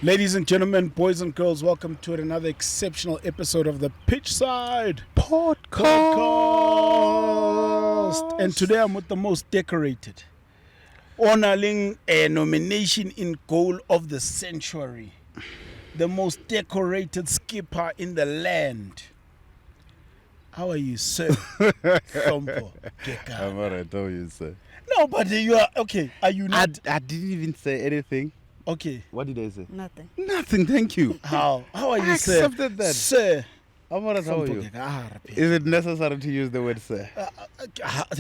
Ladies and gentlemen, boys and girls, welcome to another exceptional episode of the Pitchside Podcast. And today I'm with the most decorated, honoring a nomination in Goal of the Century, the most decorated skipper in the land. How are you, sir? Hlompho, Kekana. I'm alright, how are you, sir? No, but you are okay. Are you not? I didn't even say anything. Okay. What did I say? Nothing. Nothing, thank you. How are you, I sir? accepted that. Sir. I'm alright, how are you? Kekana. Is it necessary to use the word sir?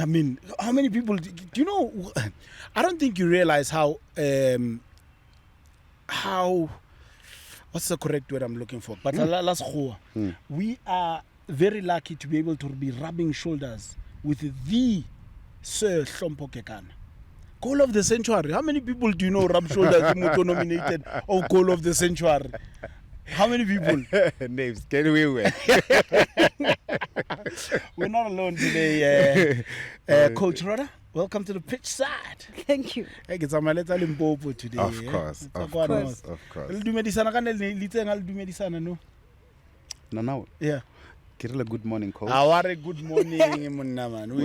I mean, how many people do you know? I don't think you realize how what's the correct word I'm looking for? But we are very lucky to be able to be rubbing shoulders with the Sir Hlompho Kekana. Goal of the Century. How many people do you know rub shoulders nominated or Goal of the Century? How many people? Naves, can we win? We're not alone today. Coach Rhoda, welcome to the pitch side. Thank you. Hey, it's a maleta Limpopo today. Of course. No. Yeah. Kirila, good morning, coach. Good morning, monna man. Oh,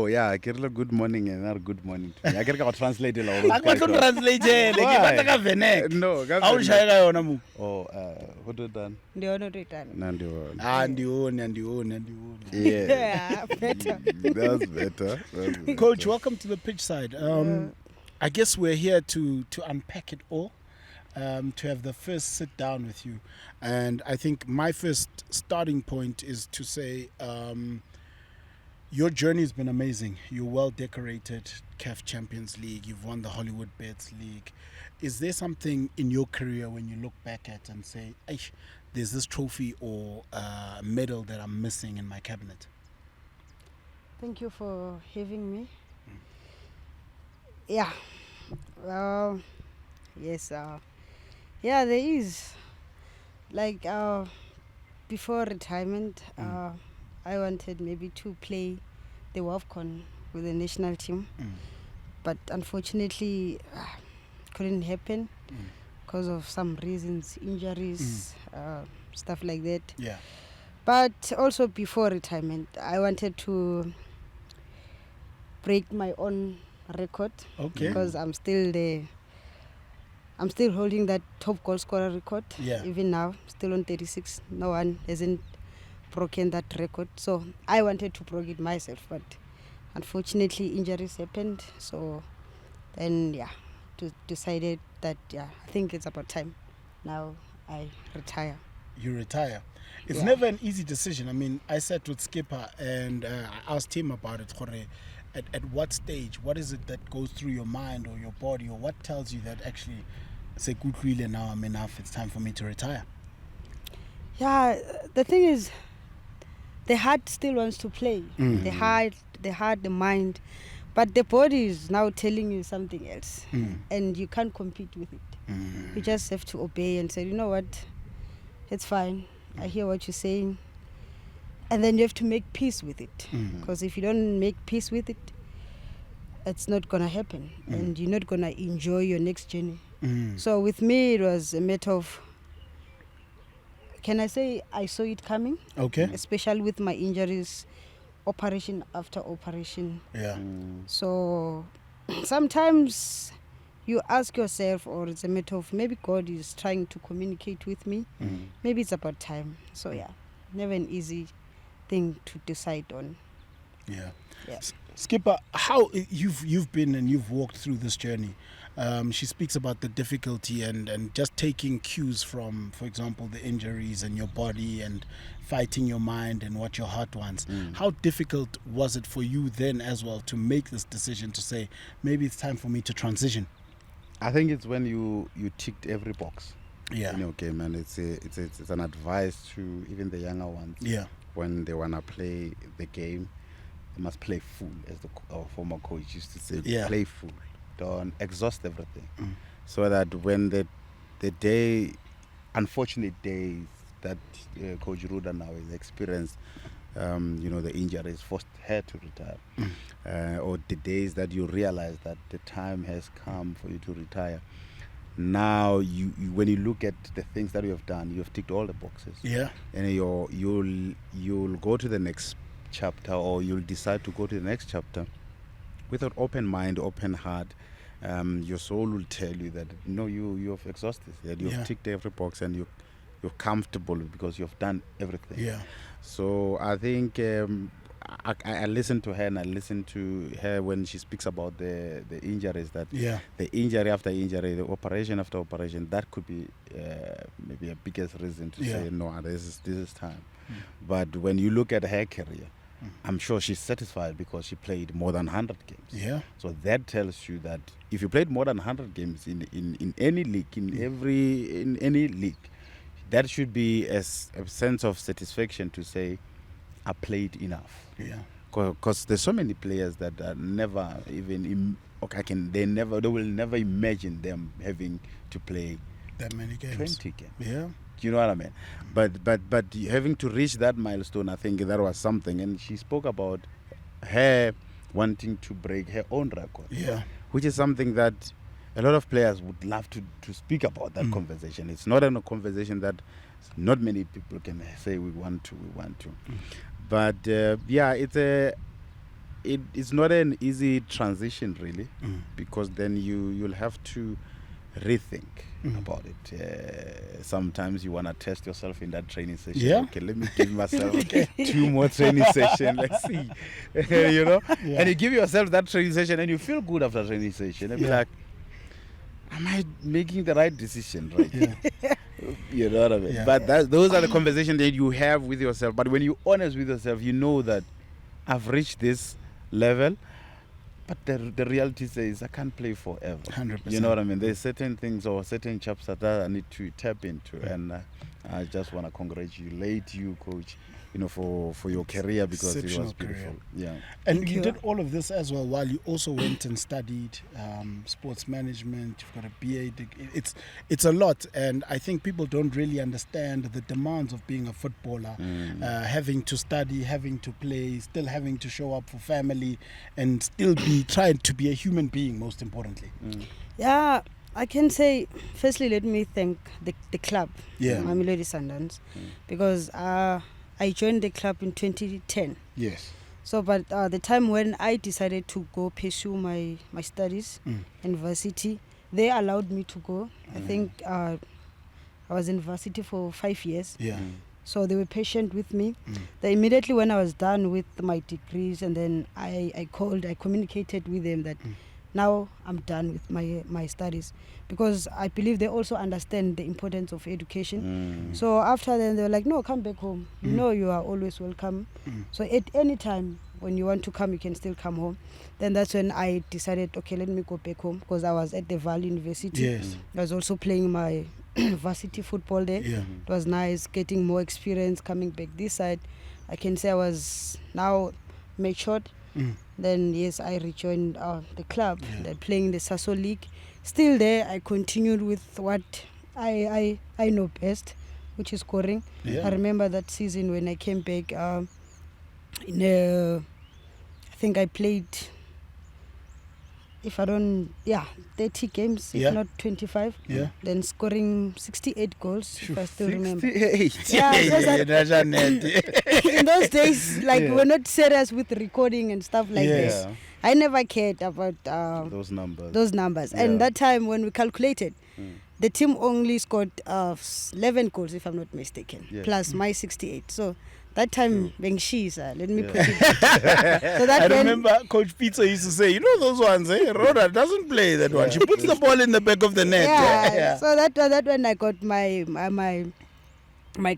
yeah, Kirila, good morning and not good morning to me. I can translate it all. I can't translate it. No, oh, what did done? The honor return. Yeah, Better. that's better. Coach, welcome to the pitch side. I guess we're here to unpack it all. To have the first sit down with you. And I think my first starting point is to say your journey has been amazing. You're well decorated, CAF Champions League, you've won the Hollywood Bets League. Is there something in your career when you look back at and say, there's this trophy or medal that I'm missing in my cabinet? Thank you for having me. Yeah. Yes. Yeah, there is. Like before retirement, I wanted maybe to play the WAFCON with the national team, but unfortunately, couldn't happen because of some reasons, injuries, stuff like that. Yeah. But also before retirement, I wanted to break my own record. Okay. Because I'm still there. I'm still holding that top goal scorer record. Yeah. Even now, still on 36. No one hasn't broken that record. So I wanted to break it myself, but unfortunately injuries happened. So then, decided that, I think it's about time. Now I retire. You retire. It's Yeah. never an easy decision. I mean, I sat with Skipper and I asked him about it. At what stage, what is it that goes through your mind or your body, or what tells you that actually, say, kusile, now I'm enough, it's time for me to retire? Yeah, the thing is, the heart still wants to play. Mm. The heart, the mind, but the body is now telling you something else, and you can't compete with it. You just have to obey and say, you know what, it's fine. I hear what you're saying. And then you have to make peace with it. Because if you don't make peace with it, it's not going to happen. And you're not going to enjoy your next journey. So with me, it was a matter of, can I say I saw it coming? Okay. Especially with my injuries, operation after operation. Yeah. So sometimes you ask yourself, or it's a matter of maybe God is trying to communicate with me. Maybe it's about time. So never an easy thing to decide on. Yeah. Yeah. Skipper, how you've been and you've walked through this journey. She speaks about the difficulty and just taking cues from, for example, the injuries and your body and fighting your mind and what your heart wants. How difficult was it for you then as well to make this decision to say, maybe it's time for me to transition? I think it's when you ticked every box. Yeah. In your game, and it's an advice to even the younger ones. Yeah. When they wanna play the game, they must play full, as our former coach used to say. Yeah. Play full. Don't exhaust everything, so that when the unfortunate days that Coach Rhoda now has experienced, the injuries forced her to retire, or the days that you realize that the time has come for you to retire, now when you look at the things that you have done, you have ticked all the boxes. Yeah. And you'll go to the next chapter, or you'll decide to go to the next chapter with an open mind, open heart. Your soul will tell you that you have exhausted, that you've ticked every box, and you're comfortable because you've done everything. Yeah. So I think I listen to her, and I listen to her when she speaks about the injuries, that the injury after injury, the operation after operation, that could be maybe a biggest reason to say no, this is time. But when you look at her career, I'm sure she's satisfied because she played more than 100 games. Yeah. So that tells you that if you played more than 100 games in any league, in any league, that should be a sense of satisfaction to say, I played enough. Yeah. Because there's so many players that are never even they will never imagine them having to play that many games. 20 games. Yeah. You know what I mean? But having to reach that milestone, I think that was something. And she spoke about her wanting to break her own record. Yeah. Which is something that a lot of players would love to speak about, that conversation. It's not a conversation that not many people can say we want to. But it's not an easy transition really, because then you'll have to rethink about it. Sometimes you want to test yourself in that training session. Yeah. Okay, let me give myself 2 more training sessions. Let's see. And you give yourself that training session and you feel good after training session. And be like, am I making the right decision right now? You know what I mean? Yeah. But those are the conversations that you have with yourself. But when you're honest with yourself, you know that I've reached this level. But the reality says I can't play forever. 100%. You know what I mean? There's certain things or certain chapters that I need to tap into. And I just want to congratulate you, Coach, for your career, because it was beautiful. Yeah. And you did all of this as well while you also went and studied sports management. You've got a BA degree. It's a lot, and I think people don't really understand the demands of being a footballer, having to study, having to play, still having to show up for family, and still be trying to be a human being, most importantly. Yeah, I can say, firstly, let me thank the club, Mamelodi Sundowns, because I joined the club in 2010. Yes. So, but the time when I decided to go pursue my studies, university, they allowed me to go. I think I was in university for 5 years. Yeah. So they were patient with me. Then immediately when I was done with my degrees, and then I communicated with them that now I'm done with my studies, because I believe they also understand the importance of education. So after then they were like, no, come back home. You are always welcome. So at any time when you want to come, you can still come home. Then that's when I decided, okay, let me go back home, because I was at the Valley University. Yes. I was also playing my varsity football there. Yeah. It was nice getting more experience coming back this side. I can say I was now matured. Then yes, I rejoined the club. They're playing the Sasso League. Still there, I continued with what I know best, which is scoring. I remember that season when I came back. I think I played, 30 games, if not 25. Yeah. Then scoring 68 goals, if I still remember. 68. In those days, we were not serious with recording and stuff like this. I never cared about those numbers. And that time when we calculated, the team only scored 11 goals, if I'm not mistaken, plus my 68. So that time, Bengshisa, let me put it. So that I remember Coach Pizza used to say, those ones, Rhoda doesn't play that one. She puts the ball in the back of the net. So that when I got my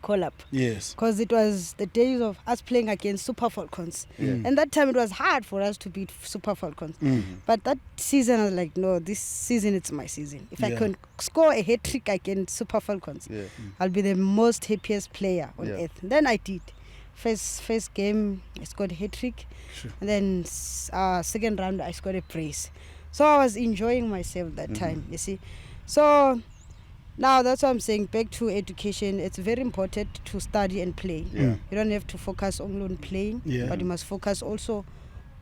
call up. Yes. Because it was the days of us playing against Super Falcons. And that time it was hard for us to beat Super Falcons. But that season I was like, no, this season it's my season. If I can score a hat-trick against Super Falcons, I'll be the most happiest player on earth. Then I did. First game I scored a hat-trick. And then second round I scored a brace. So I was enjoying myself that time, you see. So now that's what I'm saying, back to education. It's very important to study and play. You don't have to focus only on playing, but you must focus also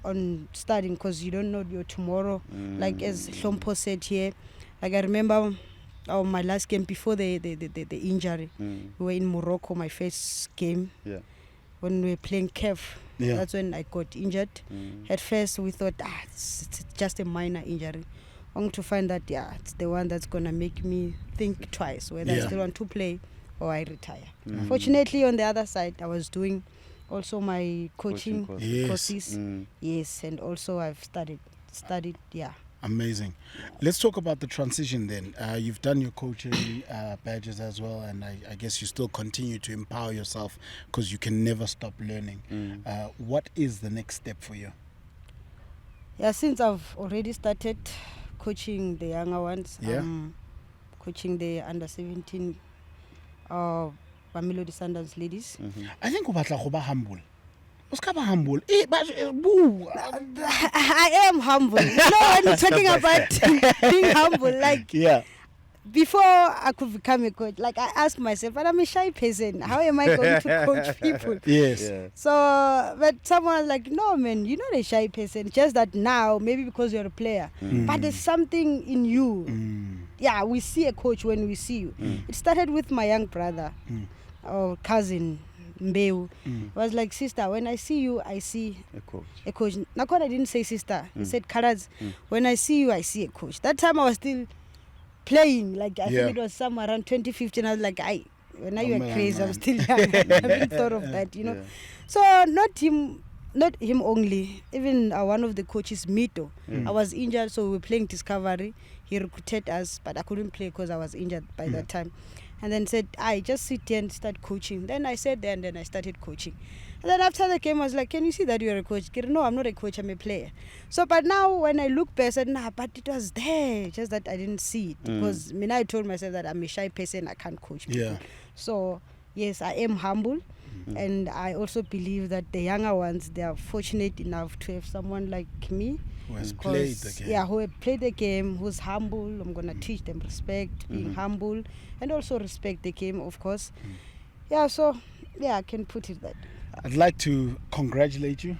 on studying, because you don't know your tomorrow. Like as Hlompho said here, I remember my last game before the injury. We were in Morocco, my first game. Yeah. When we were playing 𝐾𝐸, Yeah. that's when I got injured. At first, we thought, it's just a minor injury. Only to find that, it's the one that's going to make me think twice whether I still want to play or I retire. Fortunately, on the other side, I was doing also my coaching courses. Yes, and also I've studied, Amazing. Let's talk about the transition then. You've done your coaching badges as well, and I guess you still continue to empower yourself because you can never stop learning. What is the next step for you? Yeah, since I've already started coaching the younger ones, coaching the under 17 Mamelodi Sundowns ladies. I think you batla go ba humble. Humble. I am humble. You know, when you're talking about being humble, like before I could become a coach, like I asked myself, but I'm a shy person. How am I going to coach people? Yes. So, but someone was like, no, man, you're not a shy person. Just that now, maybe because you're a player, but there's something in you. Yeah, we see a coach when we see you. It started with my young brother or cousin. 𝐏𝐸𝐿 was like, sister, when I see you, I see a coach. Nakon, I didn't say sister. He said, Karaz, when I see you, I see a coach. That time I was still playing. Like, I think it was somewhere around 2015. I was like, when you were crazy, I was still young. I haven't thought of that, you know. So not him only. Even one of the coaches, 𝐏𝐸𝐿, I was injured, so we were playing Discovery. He recruited us, but I couldn't play because I was injured by that time. And then said, I just sit here and start coaching. Then I sat there and then I started coaching. And then after the game, I was like, can you see that you're a coach? No, I'm not a coach, I'm a player. So, but now when I look back, I said, but it was there. Just that I didn't see it. Because I told myself that I'm a shy person, I can't coach people. Yeah. So, yes, I am humble. And I also believe that the younger ones, they are fortunate enough to have someone like me. Who has played the game. Yeah, who have played the game, who's humble. I'm going to teach them respect, being humble, and also respect the game, of course. Yeah, so, I can put it that. I'd like to congratulate you.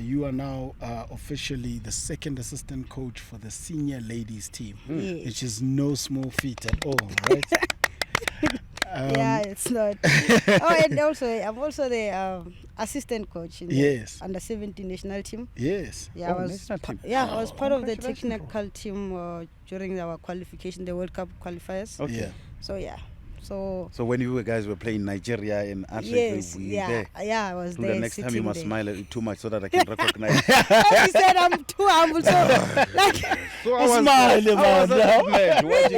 You are now officially the second assistant coach for the senior ladies team, which is no small feat at all, right? Yeah, it's not. And also, I'm also the assistant coach in the under 17 national team. Yes. Yeah, I was part of the technical team during our qualification, the World Cup qualifiers. Okay. Yeah. So, So when you guys were playing Nigeria in Athletic, I was there. The next time you must smile too much so that I can recognize. He said I'm too humble, so like. So I was watching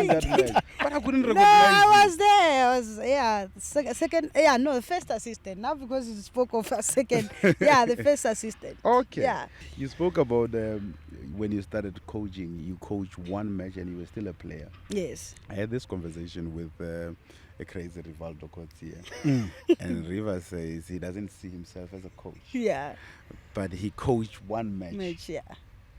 that match, but I couldn't recognize. I was there. I was second. The first assistant. Now because you spoke of a second. The first assistant. Okay. Yeah. You spoke about when you started coaching. You coached one match and you were still a player. Yes. I had this conversation with a crazy Rivaldo Coetzee, and Riva says he doesn't see himself as a coach. Yeah. But he coached one match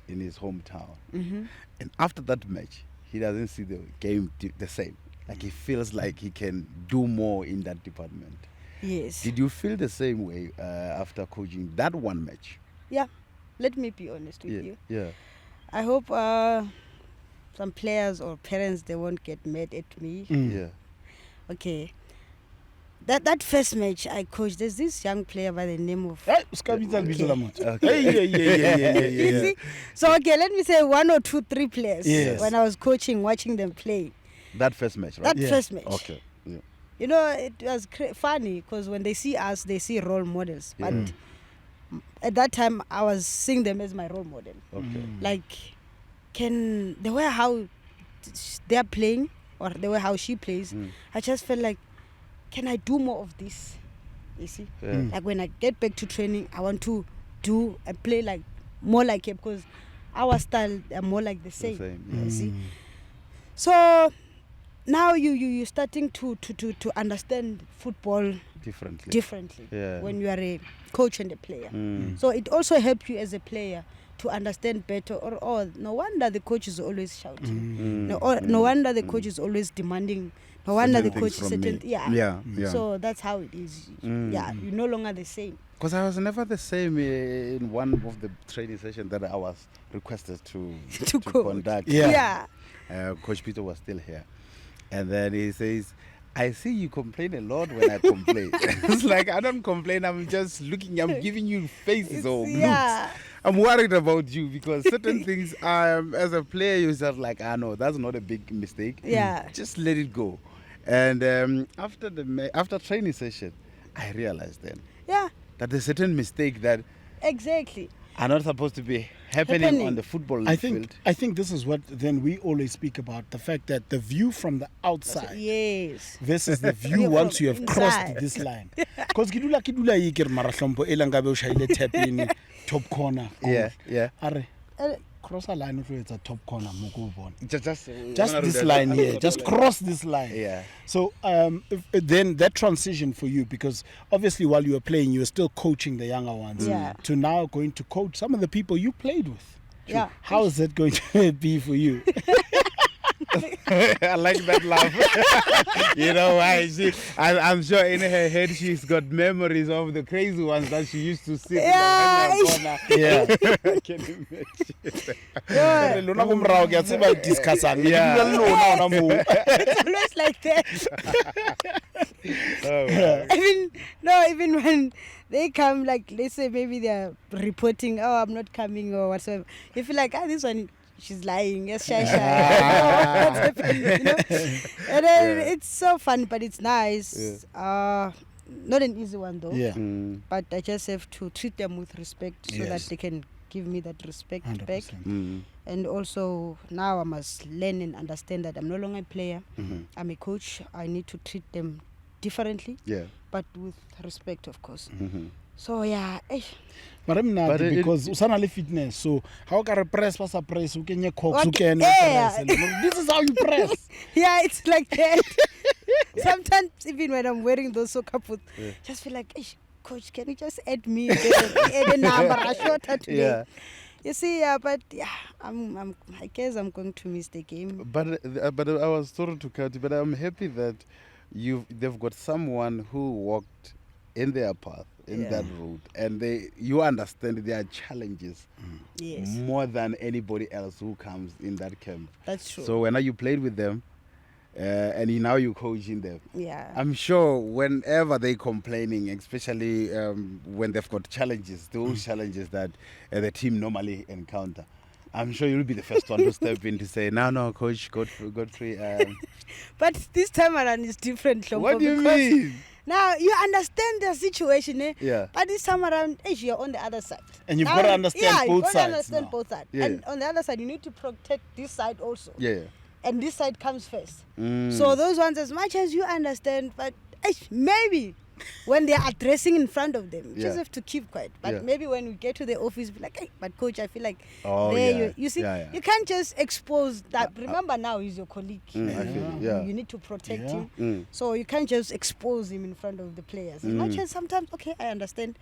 in his hometown. And after that match, he doesn't see the game the same. Like he feels like he can do more in that department. Yes. Did you feel the same way after coaching that one match? Yeah. Let me be honest with you. Yeah. I hope some players or parents, they won't get mad at me. Yeah. Okay. That first match I coached, there's this young player by the name of... Okay. So, let me say 1 or 2, 3 players when I was coaching, watching them play. That first match, right? That first match. Okay. Yeah. You know, it was funny because when they see us, they see role models. But at that time, I was seeing them as my role model. Okay. Like, the way how they're playing or the way how she plays, I just felt like, can I do more of this? You see? Like when I get back to training, I want to do and play like more like her because our style are more like the same. You see? So now you're starting to understand football differently when you are a coach and a player. So it also helps you as a player to understand better. No wonder the coach is always shouting. No wonder the coach is always demanding. No wonder the coach is certain. So that's how it is. You're no longer the same. Because I was never the same in one of the training sessions that I was requested to conduct. Coach Peter was still here. And then he says, I see you complain a lot when I complain. It's like, I don't complain. I'm just looking. I'm giving you faces or looks. I'm worried about you because certain things, as a player, you're just like, no, that's not a big mistake. Yeah. Just let it go. And after training session, I realized then that there's certain mistake that exactly are not supposed to be happening on the football field. I think this is what then we always speak about, the fact that the view from the outside versus the view once you have crossed this line. Because kidula yikir mara Hlompho elanga be o shaile tap in top corner. Yeah. Are cross a line if it's a top corner Just this line here. Just cross this line. Yeah. So then that transition for you, because obviously while you were playing, you were still coaching the younger ones. Yeah. To now going to coach some of the people you played with. Yeah. How is that going to be for you? I like that laugh. You know why? I'm sure in her head she's got memories of the crazy ones that she used to sit in the corner. Yeah. I can imagine. It's always like that. Even when they come, like, let's say maybe they're reporting, I'm not coming or whatsoever, you feel like, this one, she's lying. Yes, shy. What's happening, And then it's so fun, but it's nice. Not an easy one though. Yeah. But I just have to treat them with respect so that they can give me that respect 100%. back. And also now I must learn and understand that I'm no longer a player. I'm a coach. I need to treat them differently. Yeah. But with respect, of course. So yeah. But I'm not, because usana le fitness. So how can I press you can you cox you can this is how you press. Yeah, it's like that. Sometimes even when I'm wearing those soccer boots, just feel like, coach, can you just add me a number shorter today? Yeah. You see, but I guess I'm going to miss the game. But I was sorry to cut you, but I'm happy that they've got someone who walked in their path, in that road, and you understand their challenges more than anybody else who comes in that camp. That's true. So when you played with them, and now you're coaching them. Yeah. I'm sure whenever they're complaining, especially when they've got challenges, those challenges that the team normally encounter, I'm sure you'll be the first one to step in to say, no, coach, Godfrey. But this time around is different, Hlompho. What do you mean? Now, you understand the situation, Yeah. But this time around, you're on the other side. And you've got to understand both sides. Yeah, you've got to understand both sides. Yeah. And on the other side, you need to protect this side also. Yeah. And this side comes first. So those ones, as much as you understand, but maybe when they're addressing in front of them, you just have to keep quiet. But maybe when we get to the office, be like, but coach, I feel like you see, you can't just expose that. Remember now, he's your colleague. You need to protect him. So you can't just expose him in front of the players. As much as sometimes, I understand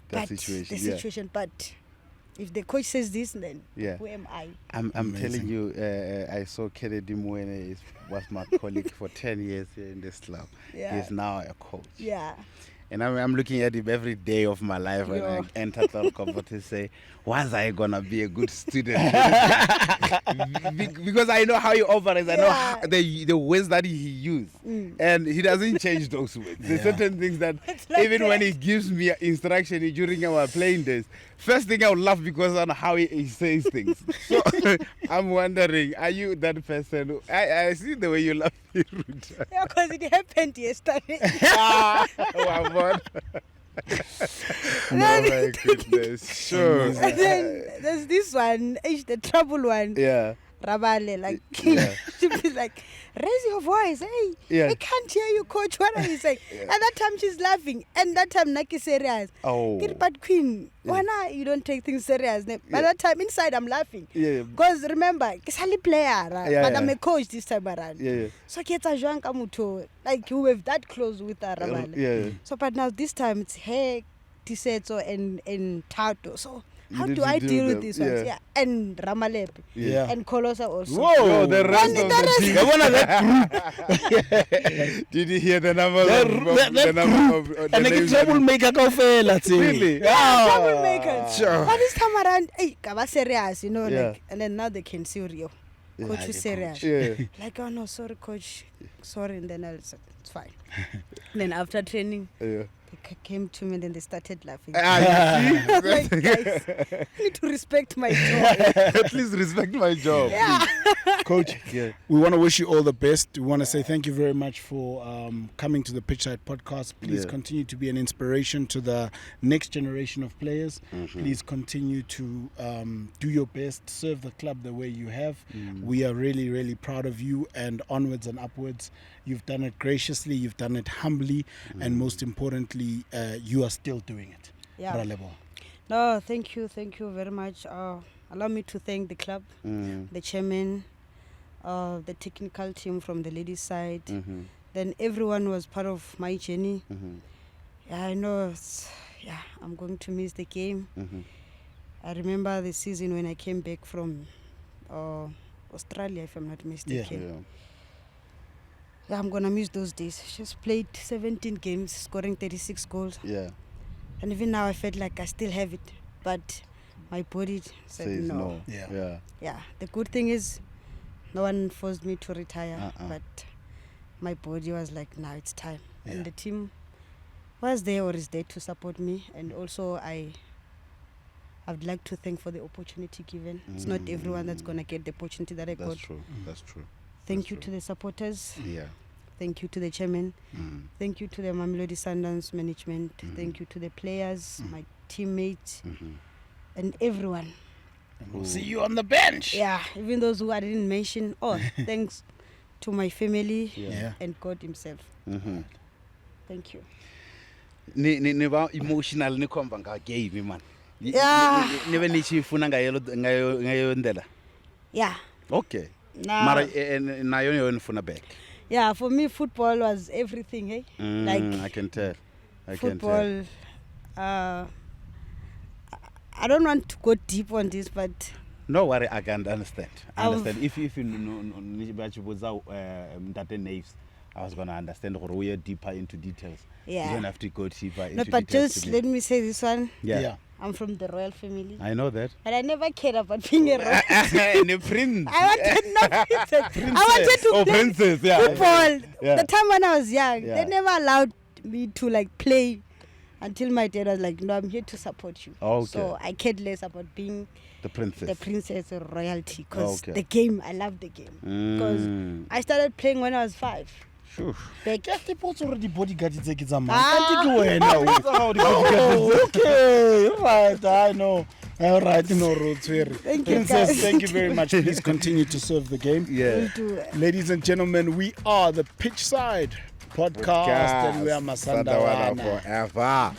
the situation, but if the coach says this, then who am I? I'm telling you, I saw 𝐾𝐬𝐬𝐬𝐬𝐬 he was my colleague for 10 years here in this club. Yeah. He's now a coach. Yeah. And I'm looking at him every day of my life when I enter Hlompho to say, was I going to be a good student? Because I know how he operates. I know how the ways that he uses. And he doesn't change those ways. There's certain things that even when he gives me instruction during our playing days, first thing I would laugh because on how he says things. So I'm wondering, are you that person? I see the way you laugh. Yeah, because it happened yesterday. Oh my goodness. Sure. And then there's this one, the trouble one. Yeah. Rabale, like, she be like, raise your voice, I can't hear you, coach. What are you saying? And that time she's laughing, and that time Naki serious. But Queen, why you don't take things serious? By that time inside I'm laughing. Because remember, it's a player, but I'm a coach this time around. So get a Joan Kamuto, like you were that close with her Rabale. So but now this time it's 𝐾𝐬𝐬𝐬𝐬𝐬𝐬 and Tato. So how do I deal with this one? Yeah. And Ramalepe. Yeah. And Kolosa also. Whoa, the rest of the team. That group. Did you hear the number of and the troublemaker really? Troublemaker. Sure. But this time around, kaba serious, like, and then now they can see real. Coach was serious. Yeah. Like, oh no, sorry, coach. Sorry. And then I said, it's fine. Then after training, Yeah. they came to me and then they started laughing. You see? I was like, guys, I need to respect my job. At least respect my job. Yeah. Coach, we want to wish you all the best. We want to say thank you very much for coming to the Pitchside podcast. Please continue to be an inspiration to the next generation of players. Please continue to do your best, serve the club the way you have. We are really, really proud of you, and onwards and upwards. You've done it graciously, you've done it humbly, and most importantly, you are still doing it. Yeah. No, thank you very much. Allow me to thank the club, the chairman, the technical team from the ladies' side. Then everyone was part of my journey. Yeah, I know. I'm going to miss the game. I remember the season when I came back from Australia, if I'm not mistaken. Yeah, I'm gonna miss those days. Just played 17 games, scoring 36 goals. Yeah. And even now, I felt like I still have it, but my body said no. Yeah. The good thing is, no one forced me to retire, but my body was like, now it's time. And the team was there or is there to support me. And also, I'd like to thank for the opportunity given. It's not everyone that's gonna get the opportunity that I got. That's true. Thank you to the supporters. Yeah. Thank you to the chairman. Thank you to the Mamelodi Sundowns management. Thank you to the players, my teammates, and everyone. And we'll see you on the bench. Yeah, even those who I didn't mention. Oh, thanks to my family and God himself. Thank you. Ni ba emotional ni khomba nga game man. Yeah. Never ni chifuna ngayo ndela. Yeah. Okay. Nah. Mara nayo nifuna back. Yeah, for me football was everything, eh? I can tell. Football. I don't want to go deep on this, but no worry, I can understand. If you know Naves, I was gonna understand or we are deeper into details. Yeah. You don't have to go deeper into no, but details. just let me say this one. Yeah. I'm from the royal family. I know that. But I never cared about being a royal. The prince. I wanted no princess. I wanted to play princess, football. Yeah. The time when I was young, Yeah. they never allowed me to like play until my dad was like, no, I'm here to support you. Okay. So I cared less about being the princess or royalty because the game, I love the game. Because I started playing when I was 5. Sure. Just the already bodyguard is a man. Ah. Okay, right, I know. All right, Thank you, Princess, guys. thank you very much. Please continue to serve the game. Yeah. Ladies and gentlemen, we are the Pitchside podcast and we are Masandawana forever.